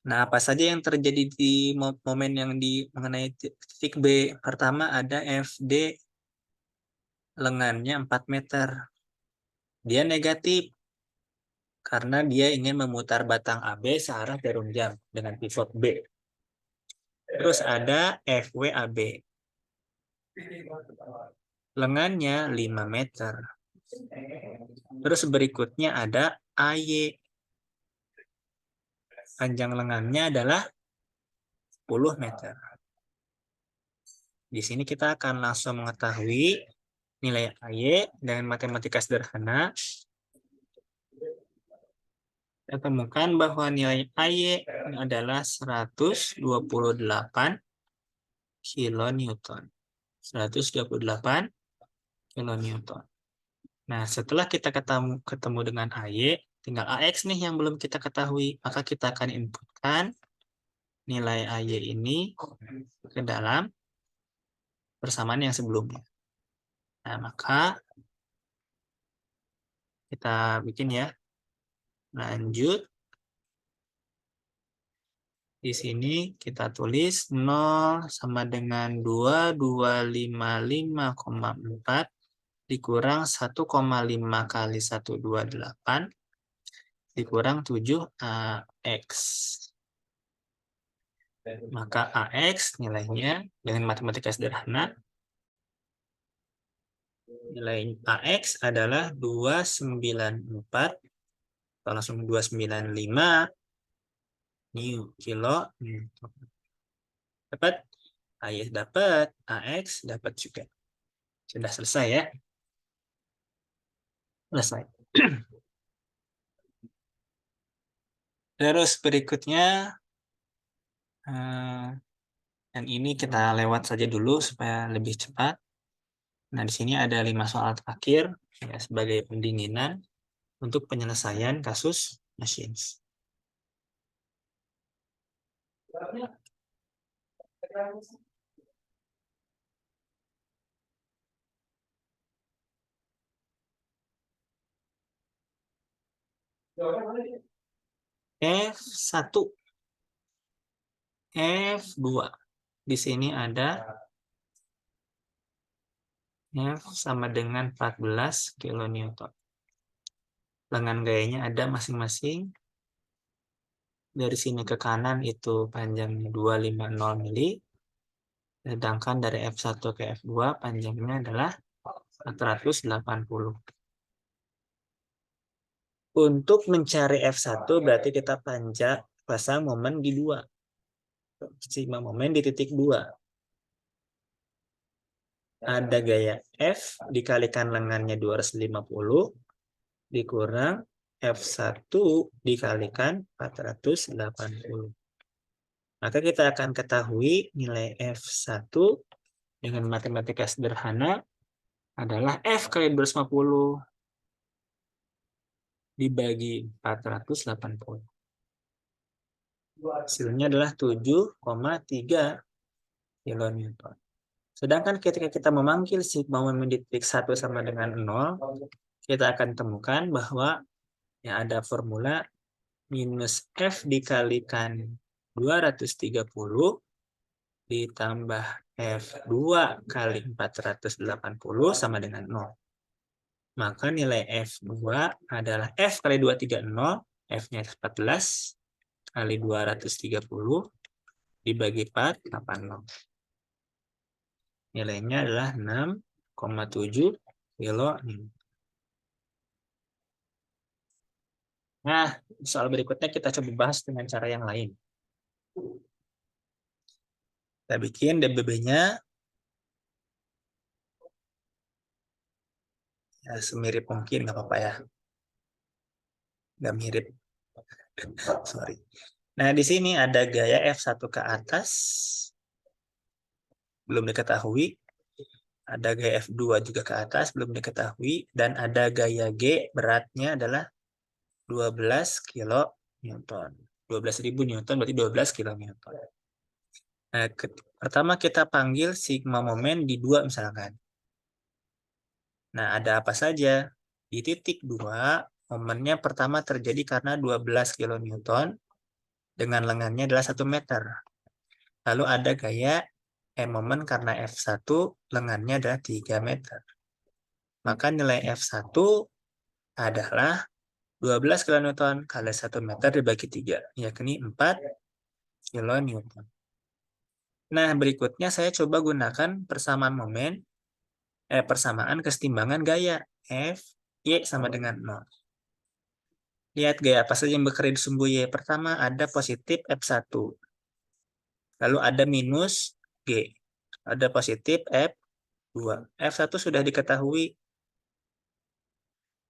Nah, apa saja yang terjadi di momen yang mengenai titik B? Pertama ada FD lengannya 4 meter. Dia negatif karena dia ingin memutar batang AB searah jarum jam dengan pivot B. Terus ada FWAB. Lengannya 5 meter. Terus berikutnya ada AY. Panjang lengannya adalah 10 meter. Di sini kita akan langsung mengetahui nilai AY dengan matematika sederhana. Kita temukan bahwa nilai AY adalah 128 kilonewton. 128 kilonewton. Nah, setelah kita ketemu dengan AY, tinggal AX nih yang belum kita ketahui. Maka kita akan inputkan nilai AY ini ke dalam persamaan yang sebelumnya. Nah, maka kita bikin ya. Lanjut. Di sini kita tulis 0 sama dengan 2255,4 dikurang 1,5 kali 128 dikurang 7 AX. Maka AX nilainya dengan matematika sederhana, nilai AX adalah 294 atau langsung 295 kilo. Dapat AY dapat, AX dapat juga. Sudah selesai ya. Selesai. Terus berikutnya, dan ini kita lewat saja dulu supaya lebih cepat. Nah, di sini ada 5 soal terakhir ya, sebagai pendinginan untuk penyelesaian kasus machines. F1, F2. Di sini ada F sama dengan 14 kilonewton. Lengan gayanya ada masing-masing. Dari sini ke kanan itu panjangnya 250 mili. Sedangkan dari F1 ke F2 panjangnya adalah 480. Untuk mencari F1 berarti kita pasang momen di 2. Sigma momen di titik 2. Ada gaya F dikalikan lengannya 250 dikurang F1 dikalikan 480. Maka kita akan ketahui nilai F1 dengan matematika sederhana adalah F kali 250 dibagi 480. Hasilnya adalah 7,3 kilonewton. Sedangkan ketika kita memanggil sigma momen di titik 1 sama dengan 0, kita akan temukan bahwa yang ada formula minus F dikalikan 230 ditambah F2 kali 480 sama dengan 0. Maka nilai F2 adalah F kali 230, F-nya 14, kali 230, dibagi 4, 80. Nilainya adalah 6,7 kilo. Nah, soal berikutnya kita coba bahas dengan cara yang lain. Kita bikin DBB-nya ya, semirip mungkin, nggak apa-apa ya. Nggak mirip, sorry. Nah, di sini ada gaya F1 ke atas, belum diketahui. Ada gaya F2 juga ke atas, belum diketahui. Dan ada gaya G, beratnya adalah 12 kilo Newton. 12.000 Newton berarti 12 kilo Newton. Nah, pertama kita panggil sigma momen di 2 misalkan. Nah, ada apa saja? Di titik 2, momennya pertama terjadi karena 12 kilo Newton dengan lengannya adalah 1 meter. Lalu ada gaya momen karena F1 lengannya adalah 3 meter. Maka nilai F1 adalah 12 kilonewton kali 1 meter dibagi 3, yakni 4 kilonewton. Nah, berikutnya saya coba gunakan persamaan momen, persamaan kesetimbangan gaya. F, Y sama dengan 0. Lihat gaya apa saja yang bekerja di sumbu Y. Pertama ada positif F1. Lalu ada minus G. Ada positif F2. F1 sudah diketahui.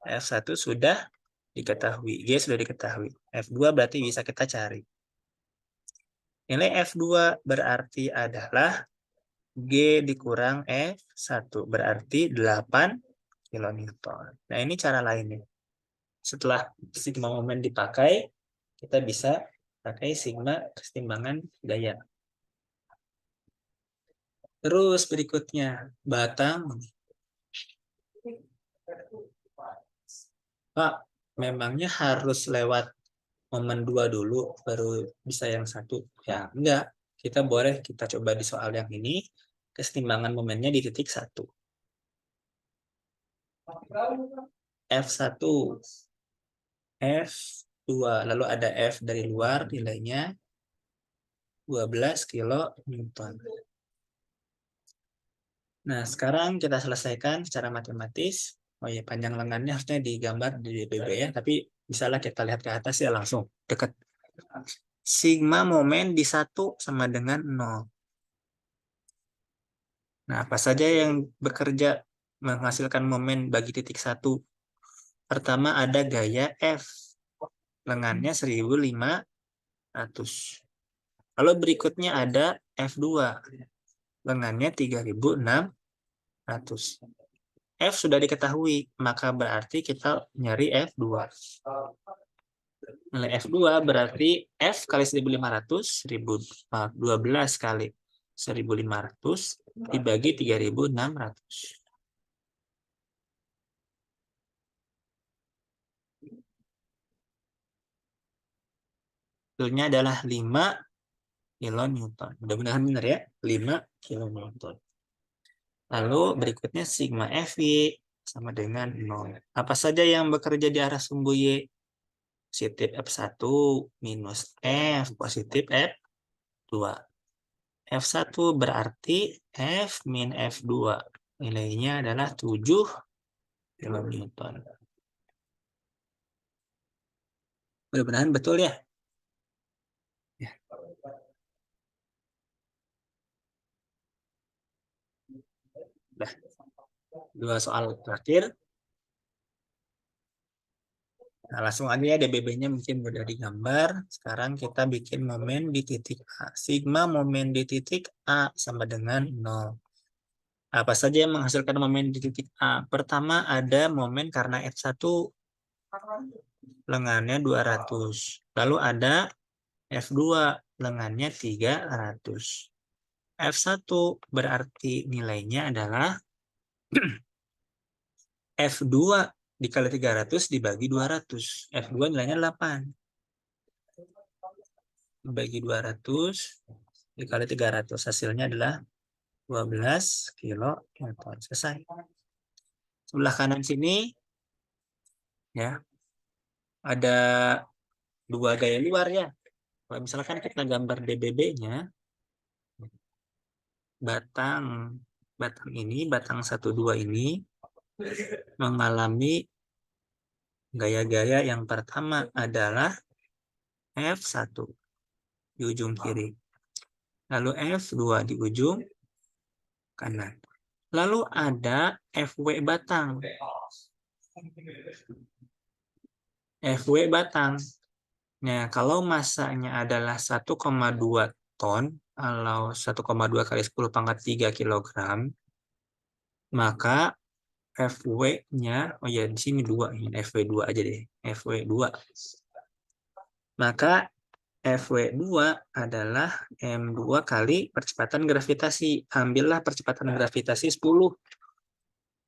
F1 sudah diketahui. G sudah diketahui. F2 berarti bisa kita cari. Nilai F2 berarti adalah G dikurang F1. Berarti 8 kilonewton. Nah, ini cara lainnya. Setelah sigma momen dipakai, kita bisa pakai sigma kesetimbangan gaya. Terus berikutnya, batang. Pak, memangnya harus lewat momen 2 dulu, baru bisa yang 1? Ya, enggak. Kita coba di soal yang ini, kesetimbangan momennya di titik 1. F1, F2, lalu ada F dari luar, nilainya 12 kilo Newton. Nah, sekarang kita selesaikan secara matematis. Oh ya, panjang lengannya harusnya digambar di DBB ya, tapi misalnya kita lihat ke atas ya langsung dekat. Sigma momen di 1 sama dengan 0. Nah, apa saja yang bekerja menghasilkan momen bagi titik 1? Pertama ada gaya F. Lengannya 1500. Lalu berikutnya ada F2. Lengannya 3600. F sudah diketahui, maka berarti kita nyari F2. Nilai F2 berarti F kali 1500, 12 kali 1500 dibagi 3600. Hasilnya adalah 5 kilonewton. Mudah-mudahan benar ya, 5 kilonewton. Lalu berikutnya sigma Fy sama dengan 0. Apa saja yang bekerja di arah sumbu Y? Positif F1 minus F positif F2. F1 berarti F min F2. Nilainya adalah 7 kilonewton. Mudah-mudahan betul ya. Ya. Udah. 2 soal terakhir. Nah, langsung aja ya DBB-nya mungkin mudah digambar. Sekarang kita bikin momen di titik A. Sigma momen di titik A sama dengan 0. Apa saja yang menghasilkan momen di titik A? Pertama ada momen karena F1 lengannya 200. Lalu ada F2 lengannya 300. F1 berarti nilainya adalah F2 dikali 300 dibagi 200. F2 nilainya 8. Dibagi 200 dikali 300. Hasilnya adalah 12 kilonewton. Selesai. Sebelah kanan sini ya ada 2 gaya luar ya. Kalau misalkan kita gambar DBB-nya, batang ini, batang 1, 2 ini mengalami gaya-gaya yang pertama adalah F1 di ujung kiri. Lalu F2 di ujung kanan. Lalu ada FW batang. FW batang. Nah, kalau masanya adalah 1,2 ton, atau 1,2 kali 10 pangkat 3 kilogram, maka FW-nya, oh ya di sini 2, FW2 aja deh, FW2. Maka FW2 adalah M2 kali percepatan gravitasi. Ambillah percepatan gravitasi 10.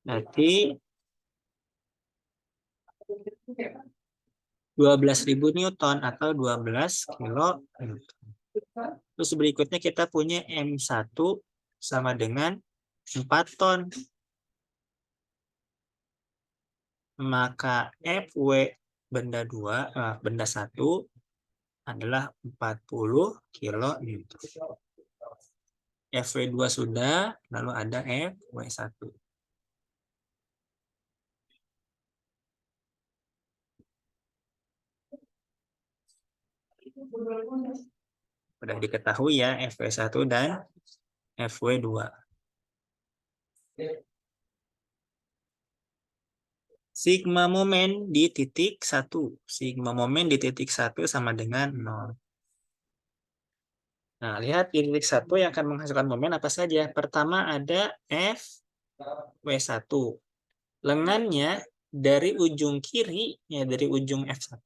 Nanti 12.000 Newton atau 12 kilo. Terus berikutnya kita punya M1 sama dengan 4 ton. Maka FW benda 2, benda 1 adalah 40 kilo Newton. FW2 sudah, lalu ada FW1. Sudah diketahui ya FW1 dan FW2. Sigma momen di titik 1. Sigma momen di titik 1 sama dengan 0. Nah, lihat di titik 1 yang akan menghasilkan momen apa saja. Pertama ada FW1. Lengannya dari ujung kiri, ya dari ujung F1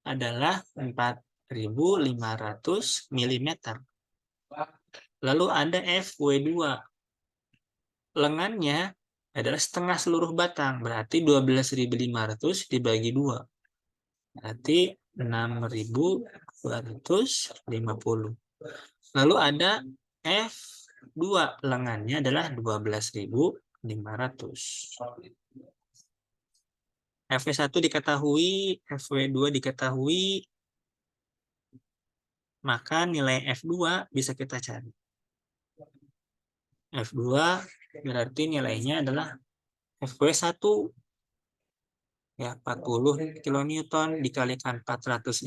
adalah 4.500 mm. Lalu ada FW2. Lengannya adalah setengah seluruh batang, berarti 12.500 dibagi 2. Berarti 6.250. Lalu ada F2, lengannya adalah 12.500. FW1 diketahui, FW2 diketahui, maka nilai F2 bisa kita cari. F2 berarti nilainya adalah FW1 ya 40 kilonewton dikalikan 4.500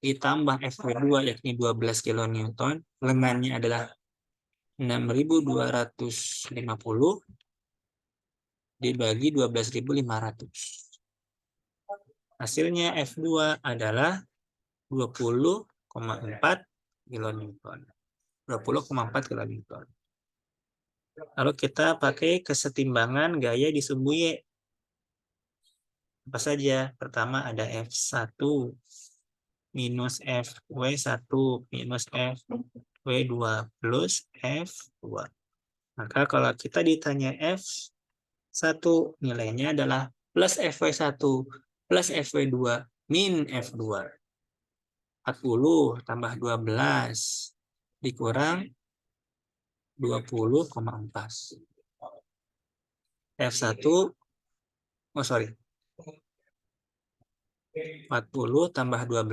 ditambah FW2 yakni 12 kilonewton, lengannya adalah 6.250 dibagi 12.500. Hasilnya F2 adalah 20,4 kilonewton. 20,4 kilonewton. Lalu kita pakai kesetimbangan gaya di sumbu Y. Apa saja? Pertama ada F1 minus FW1 minus FW2 plus F2. Maka kalau kita ditanya F1 nilainya adalah plus FW1 plus FW2 min F2. 40 tambah 12 dikurang 20,4. F1, oh sorry, 40 tambah 12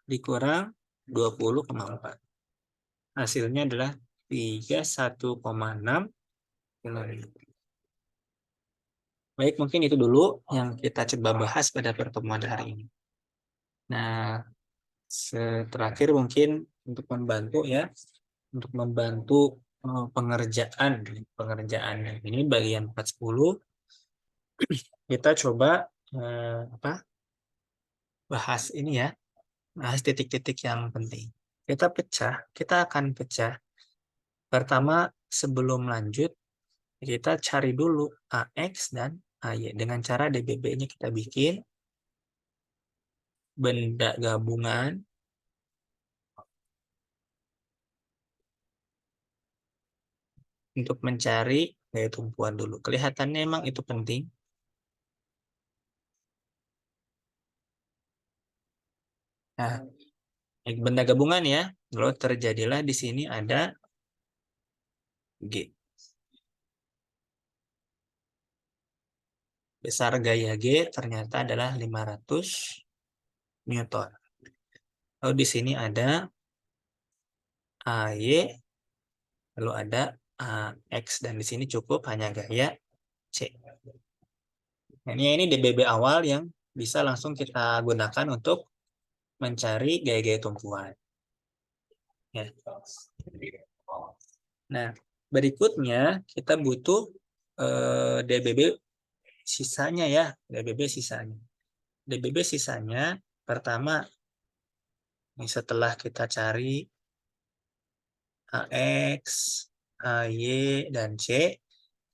dikurang 20,4. Hasilnya adalah 31,6 km. Baik, mungkin itu dulu yang kita coba bahas pada pertemuan hari ini. Nah, terakhir mungkin untuk membantu ya, untuk membantu pengerjaan ini bagian 410 kita coba bahas ini ya, bahas titik-titik yang penting. Kita akan pecah. Pertama, sebelum lanjut, kita cari dulu AX dan AY. Dengan cara DBB-nya kita bikin benda gabungan untuk mencari gaya tumpuan dulu. Kelihatannya emang itu penting. Nah, benda gabungan ya. Lalu terjadilah di sini ada G. Besar gaya G ternyata adalah 500 Newton. Lalu di sini ada AY, lalu ada AX, dan di sini cukup hanya gaya C. Nah, ini DBB awal yang bisa langsung kita gunakan untuk mencari gaya-gaya tumpuan. Ya. Nah, berikutnya kita butuh DBB sisanya ya, DBB sisanya. DBB sisanya pertama, setelah kita cari AX, AY, dan C,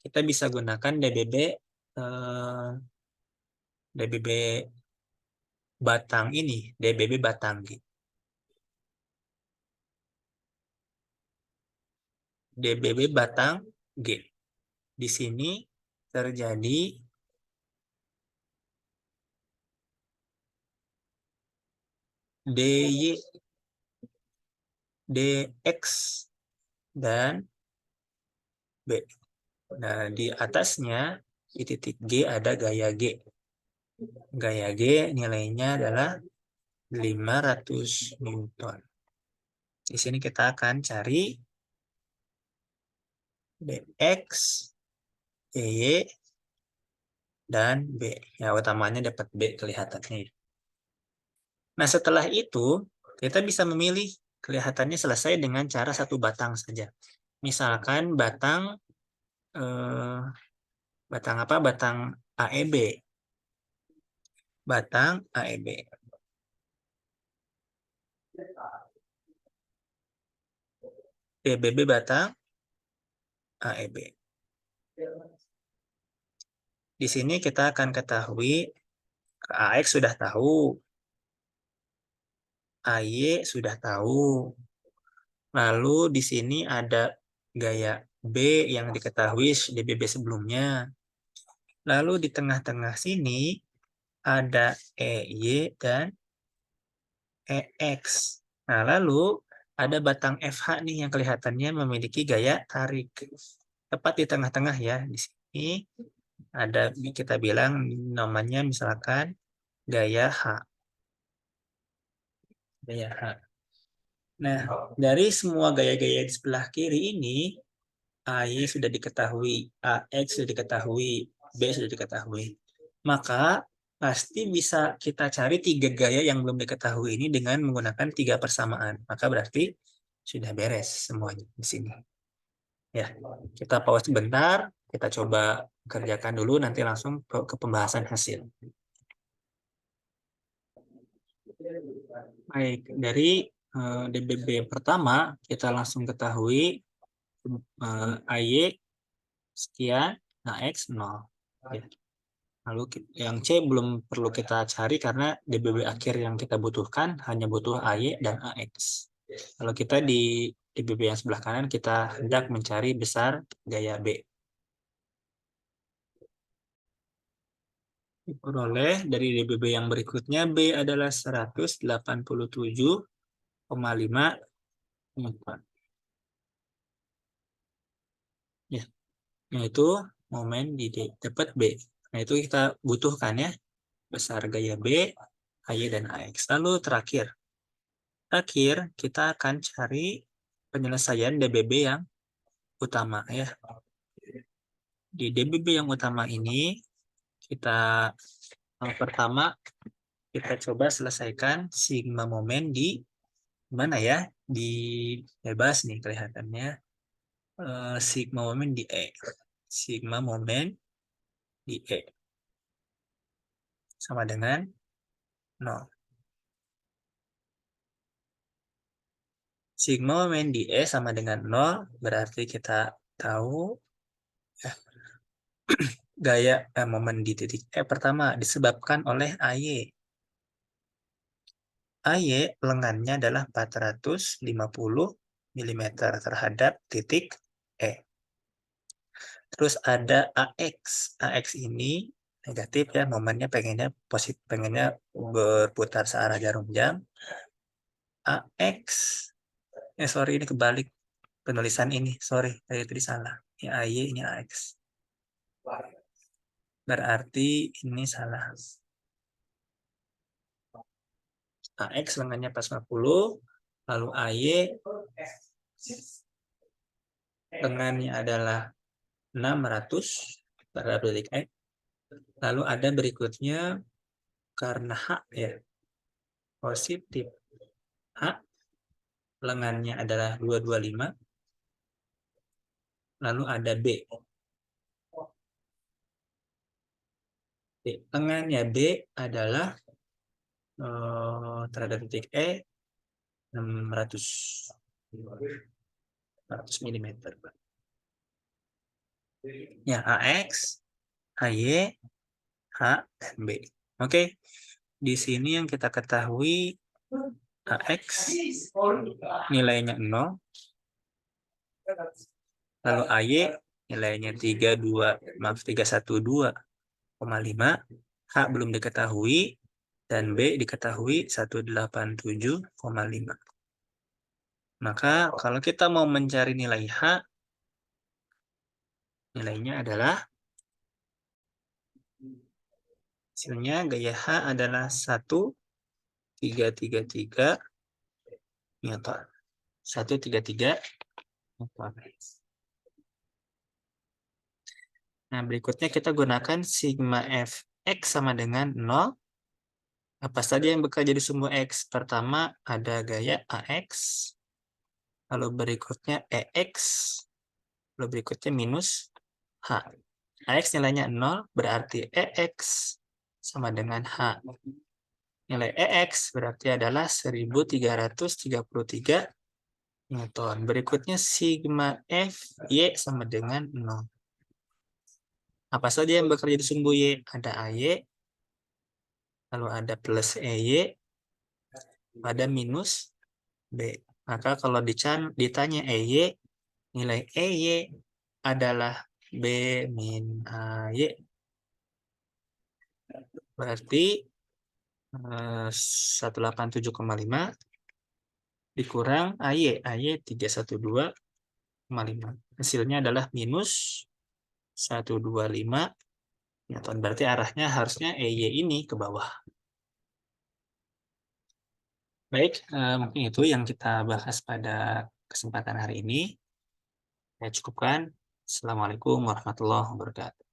kita bisa gunakan DBB batang ini, DBB batang G. DBB batang G. Di sini terjadi DY, DX, dan B. Nah, di atasnya di titik G ada gaya G. Gaya G nilainya adalah 500 Newton. Di sini kita akan cari DX, Y, dan B. Ya, utamanya dapat B kelihatannya. Nah, setelah itu, kita bisa memilih, kelihatannya selesai dengan cara satu batang saja. Misalkan batang apa? Batang AEB. Batang AEB. DBB batang AEB. Di sini kita akan ketahui AX sudah tahu, AY sudah tahu. Lalu di sini ada gaya B yang diketahui DBB sebelumnya. Lalu di tengah-tengah sini ada EY dan EX. Nah, lalu ada batang FH nih yang kelihatannya memiliki gaya tarik. Tepat di tengah-tengah ya. Di sini ada, kita bilang namanya misalkan gaya H. Gaya H. Nah, dari semua gaya-gaya di sebelah kiri ini, AY sudah diketahui, AX sudah diketahui, B sudah diketahui. Maka pasti bisa kita cari 3 gaya yang belum diketahui ini dengan menggunakan 3 persamaan. Maka berarti sudah beres semuanya di sini. Ya, kita pause sebentar, kita coba kerjakan dulu, nanti langsung ke pembahasan hasil. Baik, dari DBB pertama kita langsung ketahui AY sekian, AX 0. Ya. Lalu yang C belum perlu kita cari karena DBB akhir yang kita butuhkan hanya butuh AY dan AX. Kalau kita di DBB yang sebelah kanan kita hendak mencari besar gaya B. diperoleh dari DBB yang berikutnya. B adalah 187,5 Newton. Ya, yaitu momen di D. Dapat B. Nah, itu kita butuhkan ya. Besar gaya B, AY, dan AX. Lalu terakhir kita akan cari penyelesaian DBB yang utama ya. Di DBB yang utama ini, kita pertama kita coba selesaikan sigma momen di mana ya? Di bebas nih kelihatannya. Sigma momen di E. Sigma momen di E sama dengan 0. Sigma momen di E sama dengan 0 berarti kita tahu ya, gaya momen di titik E pertama disebabkan oleh AY. AY lengannya adalah 450 mm terhadap titik E. Terus ada AX. AX ini negatif ya, momennya pengennya positif, pengennya berputar searah jarum jam. AX, sorry ini kebalik penulisan ini, sorry tadi itu salah. Ini AY, ini AX. Berarti ini salah. AX lengannya 450, lalu AY lengannya adalah 600 terhadap titik E. Lalu ada berikutnya karena H ya, positif. H lengannya adalah 225. Lalu ada B. Lengannya B adalah terhadap titik E 600 mm. Ya, AX, AY, H, dan B. Oke, di sini yang kita ketahui AX nilainya 0, lalu AY nilainya 312,5, H belum diketahui, dan B diketahui 187,5. Maka kalau kita mau mencari nilai H, nilainya adalah hasilnya gaya H adalah 1333 Newton. 133 Newton. Nah, berikutnya kita gunakan sigma Fx sama dengan 0. Apa saja yang bekerja di sumbu X? Pertama ada gaya AX, lalu berikutnya EX, lalu berikutnya minus H. AX nilainya 0, berarti EX sama dengan H. Nilai EX berarti adalah 1333 Newton. Berikutnya sigma Fy sama dengan 0. Apa saja yang bekerja di sumbu Y? Ada AY, lalu ada plus EY, ada minus B. Maka kalau ditanya EY, nilai EY adalah B min AY. Berarti 187,5 dikurang AY. AY 312,5. Hasilnya adalah minus 125 Newton. Berarti arahnya harusnya EY ini ke bawah. Baik, mungkin itu yang kita bahas pada kesempatan hari ini. Saya cukupkan. Assalamualaikum warahmatullahi wabarakatuh.